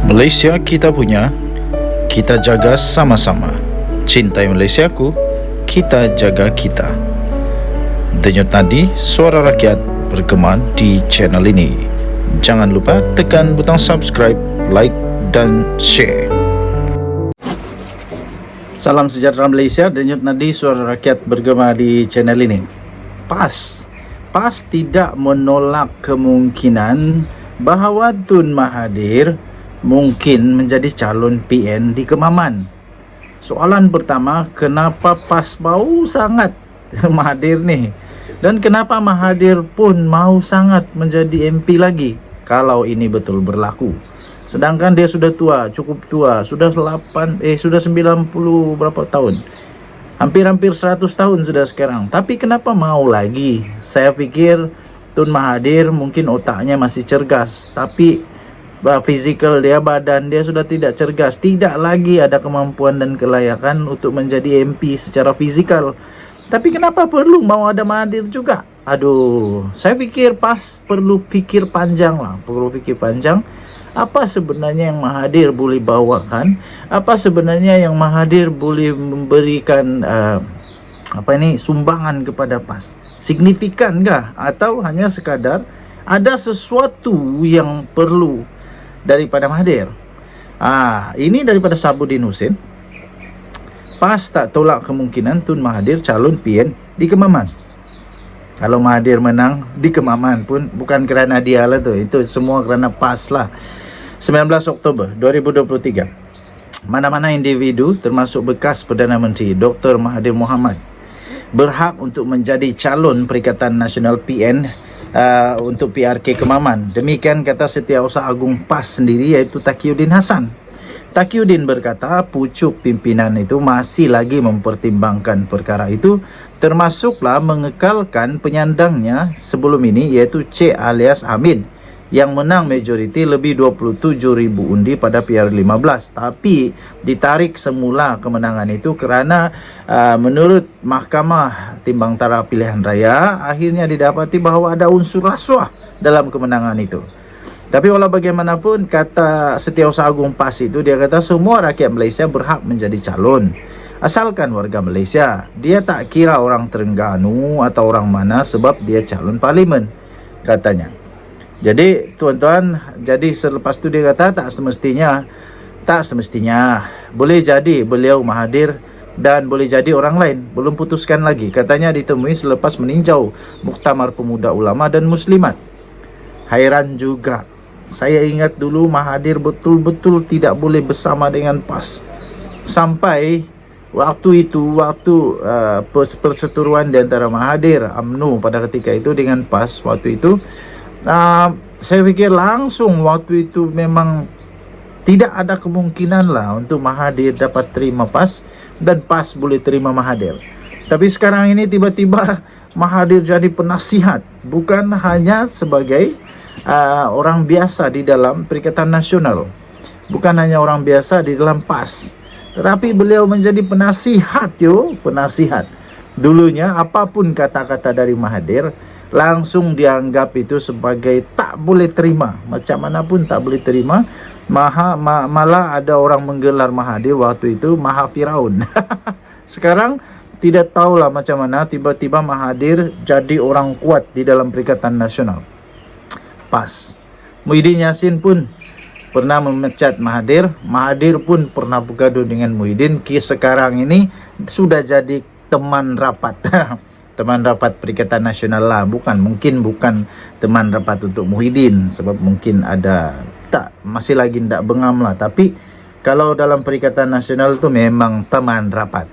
Malaysia kita punya, kita jaga sama-sama. Cintai Malaysiaku, kita jaga kita. Denyut nadi suara rakyat bergema di channel ini. Jangan lupa tekan butang subscribe, like dan share. Salam sejahtera Malaysia, denyut nadi suara rakyat bergema di channel ini. PAS tidak menolak kemungkinan bahawa Tun Mahathir mungkin menjadi calon PN di Kemaman. Soalan pertama, kenapa PAS mau sangat Mahathir ni? Dan kenapa Mahathir pun mau sangat menjadi MP lagi kalau ini betul berlaku? Sedangkan dia sudah tua, cukup tua, sudah 90 berapa tahun? Hampir 100 tahun sudah sekarang. Tapi kenapa mau lagi? Saya pikir Tun Mahathir mungkin otaknya masih cergas, tapi fizikal dia, badan dia sudah tidak cergas, tidak lagi ada kemampuan dan kelayakan untuk menjadi MP secara fizikal. Tapi kenapa perlu mau ada Mahathir juga? Aduh, saya pikir PAS perlu fikir panjang lah, perlu fikir panjang. Apa sebenarnya yang Mahathir boleh bawakan? Apa sebenarnya yang Mahathir boleh memberikan sumbangan kepada PAS? Signifikankah atau hanya sekadar ada sesuatu yang perlu daripada Mahathir? Ini daripada Sabudin Husin. PAS tak tolak kemungkinan Tun Mahathir calon PN di Kemaman. Kalau Mahathir menang di Kemaman pun bukan kerana dia lah tu, itu semua kerana PAS lah. 19 Oktober 2023, mana-mana individu termasuk bekas Perdana Menteri Dr. Mahathir Mohamad berhak untuk menjadi calon Perikatan Nasional PN untuk PRK Kemaman. Demikian kata Setiausaha Agung PAS sendiri, iaitu Taqiyuddin Hassan. Taqiyuddin berkata pucuk pimpinan itu masih lagi mempertimbangkan perkara itu, termasuklah mengekalkan penyandangnya sebelum ini, iaitu Cik alias Hamid, yang menang majoriti lebih 27,000 undi pada PR15. Tapi ditarik semula kemenangan itu kerana menurut Mahkamah Timbang Tara Pilihan Raya akhirnya didapati bahawa ada unsur rasuah dalam kemenangan itu. Tapi walau bagaimanapun, kata Setiausaha Agung PAS itu, dia kata semua rakyat Malaysia berhak menjadi calon asalkan warga Malaysia. Dia tak kira orang Terengganu atau orang mana sebab dia calon parlimen, katanya. Jadi tuan-tuan, jadi selepas tu dia kata tak semestinya boleh jadi beliau Mahathir dan boleh jadi orang lain, belum putuskan lagi. Katanya ditemui selepas meninjau Muktamar Pemuda Ulama dan Muslimat. Hairan juga, saya ingat dulu Mahathir betul-betul tidak boleh bersama dengan PAS. Sampai waktu perseteruan di antara Mahathir, UMNO pada ketika itu dengan PAS waktu itu, saya fikir langsung waktu itu memang tidak ada kemungkinan lah untuk Mahathir dapat terima PAS dan PAS boleh terima Mahathir. Tapi sekarang ini tiba-tiba Mahathir jadi penasihat, bukan hanya sebagai orang biasa di dalam Perikatan Nasional, bukan hanya orang biasa di dalam PAS, tetapi beliau menjadi penasihat. Penasihat. Dulunya apapun kata-kata dari Mahathir langsung dianggap itu sebagai tak boleh terima, macam mana pun tak boleh terima. Malah ada orang menggelar Mahathir waktu itu Maha Firaun. Sekarang tidak tahulah macam mana tiba-tiba Mahathir jadi orang kuat di dalam Perikatan Nasional PAS. Muhyiddin Yassin pun pernah memecat Mahathir. Mahathir pun pernah bergaduh dengan Muhyiddin. Sekarang ini sudah jadi teman rapat. Teman rapat Perikatan Nasional lah, bukan teman rapat untuk Muhyiddin, sebab mungkin ada masih lagi tidak bengam lah. Tapi kalau dalam Perikatan Nasional tu memang teman rapat.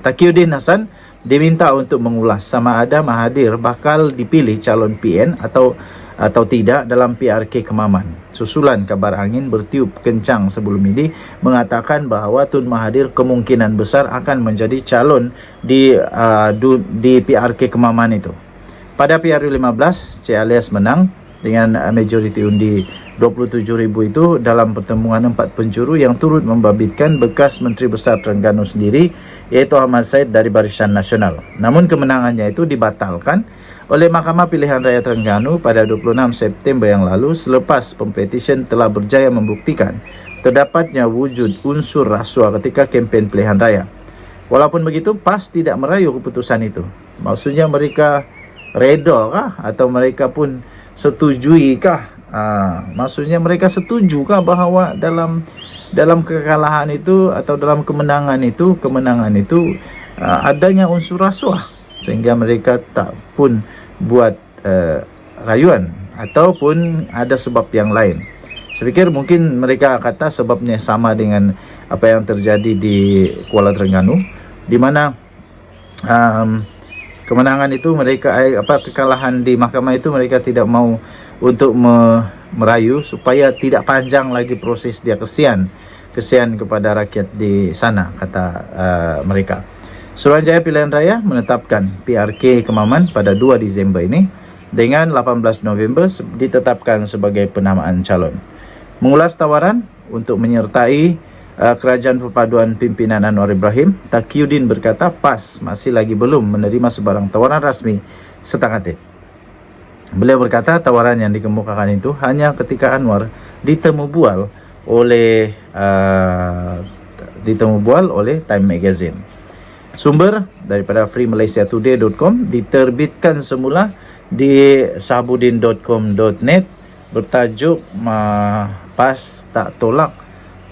Taqiyuddin Hassan diminta untuk mengulas sama ada Mahathir bakal dipilih calon PN atau tidak dalam PRK Kemaman. Susulan kabar angin bertiup kencang sebelum ini mengatakan bahawa Tun Mahathir kemungkinan besar akan menjadi calon di PRK Kemaman itu. Pada PR15, Cik alias menang dengan majoriti undi 27,000 itu dalam pertemuan 4 penjuru yang turut membabitkan bekas Menteri Besar Terengganu sendiri, iaitu Ahmad Said dari Barisan Nasional. Namun kemenangannya itu dibatalkan oleh Mahkamah Pilihan Raya Terengganu pada 26 September yang lalu selepas pempetisen telah berjaya membuktikan terdapatnya wujud unsur rasuah ketika kempen pilihan raya. Walaupun begitu, PAS tidak merayu keputusan itu. Maksudnya mereka reda kah atau mereka pun setujui kah? Maksudnya mereka setuju kah bahawa dalam kekalahan itu atau dalam kemenangan itu adanya unsur rasuah, sehingga mereka tak pun buat rayuan ataupun ada sebab yang lain. Saya fikir mungkin mereka kata sebabnya sama dengan apa yang terjadi di Kuala Terengganu, di mana kemenangan itu kekalahan di mahkamah itu mereka tidak mau untuk merayu supaya tidak panjang lagi proses dia. Kesian kepada rakyat di sana, kata mereka. Suruhanjaya Pilihan Raya menetapkan PRK Kemaman pada 2 Disember ini dengan 18 November ditetapkan sebagai penamaan calon. Mengulas tawaran untuk menyertai Kerajaan Perpaduan Pimpinan Anwar Ibrahim, Taqiyuddin berkata PAS masih lagi belum menerima sebarang tawaran rasmi setengah hati. Beliau berkata tawaran yang dikemukakan itu hanya ketika Anwar ditemu bual oleh Time Magazine. Sumber daripada freemalaysiatoday.com, diterbitkan semula di sahabudin.com.net, bertajuk PAS tak tolak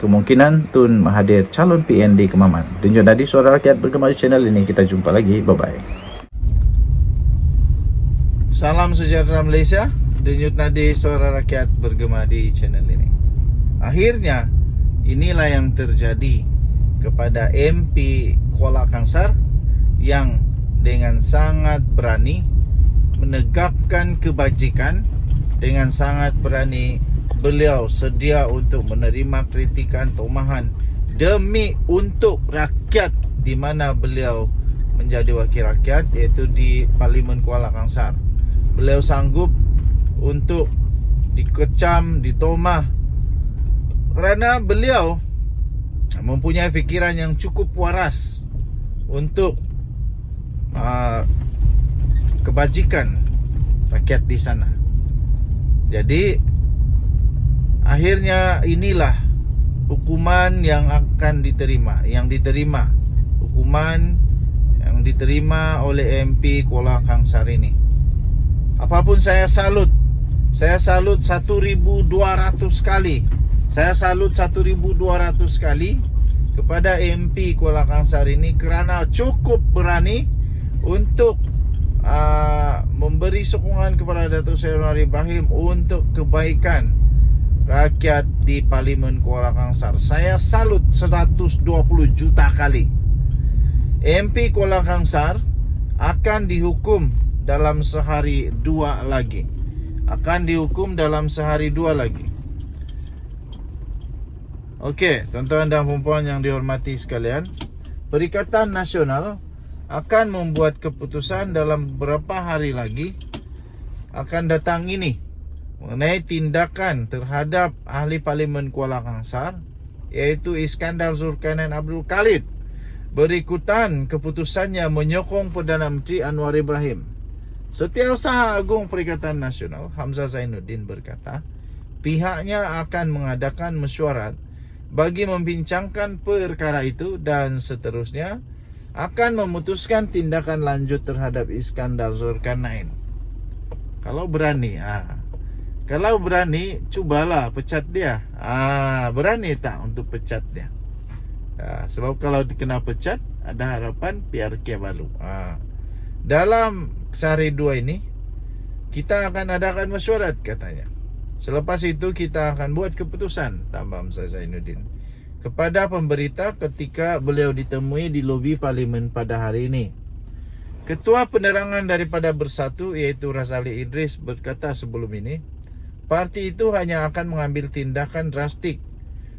kemungkinan Tun Mahathir calon PND Kemaman. Denyut nadi Suara Rakyat bergema di channel ini. Kita jumpa lagi. Bye-bye. Salam sejahtera Malaysia. Denyut nadi Suara Rakyat bergema di channel ini. Akhirnya inilah yang terjadi kepada MP Kuala Kangsar yang dengan sangat berani menegakkan kebajikan, dengan sangat berani beliau sedia untuk menerima kritikan, tomahan demi untuk rakyat di mana beliau menjadi wakil rakyat, iaitu di Parlimen Kuala Kangsar. Beliau sanggup untuk dikecam, ditomah kerana beliau mempunyai fikiran yang cukup waras untuk kebajikan rakyat di sana. Jadi akhirnya inilah hukuman yang akan diterima, hukuman yang diterima oleh MP Kuala Kangsar ini. Apapun saya salut 1,200 kali. Saya salut 1,200 kali kepada MP Kuala Kangsar ini kerana cukup berani untuk memberi sokongan kepada Datuk Seri Anwar Ibrahim untuk kebaikan rakyat di Parlimen Kuala Kangsar. Saya salut 120 juta kali. MP Kuala Kangsar akan dihukum dalam sehari 2 lagi. Okey, tuan-tuan dan puan-puan yang dihormati sekalian, Perikatan Nasional akan membuat keputusan dalam beberapa hari lagi akan datang ini mengenai tindakan terhadap ahli Parlimen Kuala Kangsar, iaitu Iskandar Zulkarnain Abdul Khalid. Berikutan keputusannya menyokong Perdana Menteri Anwar Ibrahim. Setiausaha Agung Perikatan Nasional Hamzah Zainuddin berkata pihaknya akan mengadakan mesyuarat bagi membincangkan perkara itu dan seterusnya akan memutuskan tindakan lanjut terhadap Iskandar Zulkarnain. Kalau berani, cubalah pecat dia. Berani tak untuk pecat dia? Sebab kalau kena pecat, ada harapan PRK baru. Dalam sehari 2 ini kita akan adakan mesyuarat katanya. Selepas itu kita akan buat keputusan, tambah Hamzah Zainuddin, kepada pemberita ketika beliau ditemui di lobi Parlimen pada hari ini. Ketua Penerangan daripada Bersatu iaitu Razali Idris berkata sebelum ini, parti itu hanya akan mengambil tindakan drastik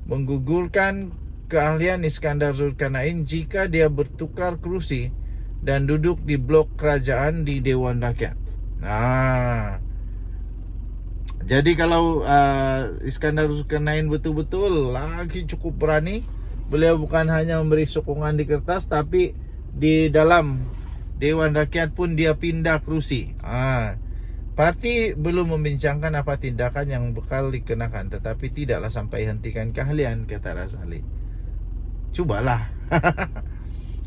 menggugurkan keahlian Iskandar Zulkarnain jika dia bertukar kerusi dan duduk di blok kerajaan di Dewan Rakyat. Jadi kalau Iskandar Zulkarnain betul-betul lagi cukup berani, beliau bukan hanya memberi sokongan di kertas tapi di dalam Dewan Rakyat pun dia pindah kerusi. Parti belum membincangkan apa tindakan yang bakal dikenakan, tetapi tidaklah sampai hentikan keahlian, kata Razali. Cubalah.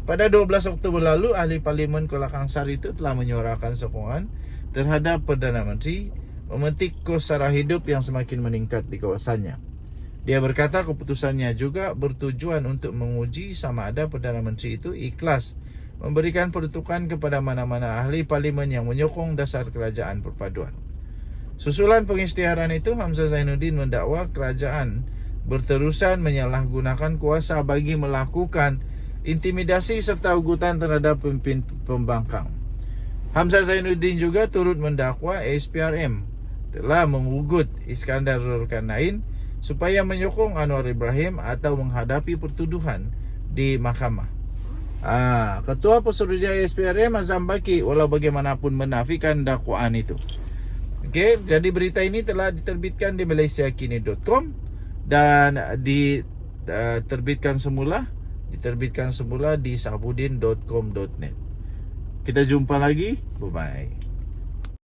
Pada 12 Oktober lalu, ahli Parlimen Kuala Kangsar itu telah menyuarakan sokongan terhadap Perdana Menteri memetik kos sara hidup yang semakin meningkat di kawasannya. Dia berkata keputusannya juga bertujuan untuk menguji sama ada Perdana Menteri itu ikhlas memberikan peruntukan kepada mana-mana ahli parlimen yang menyokong dasar kerajaan perpaduan. Susulan pengisytiharan itu, Hamzah Zainuddin mendakwa kerajaan berterusan menyalahgunakan kuasa bagi melakukan intimidasi serta ugutan terhadap pemimpin pembangkang. Hamzah Zainuddin juga turut mendakwa SPRM telah mengugut Iskandar Zulkarnain supaya menyokong Anwar Ibrahim atau menghadapi pertuduhan di mahkamah. Ketua Pesuruhjaya SPRM Azam Baki walau bagaimanapun menafikan dakwaan itu. Okey, jadi berita ini telah diterbitkan di malaysiakini.com dan diterbitkan semula di sabudin.com.net. Kita jumpa lagi. Bye bye.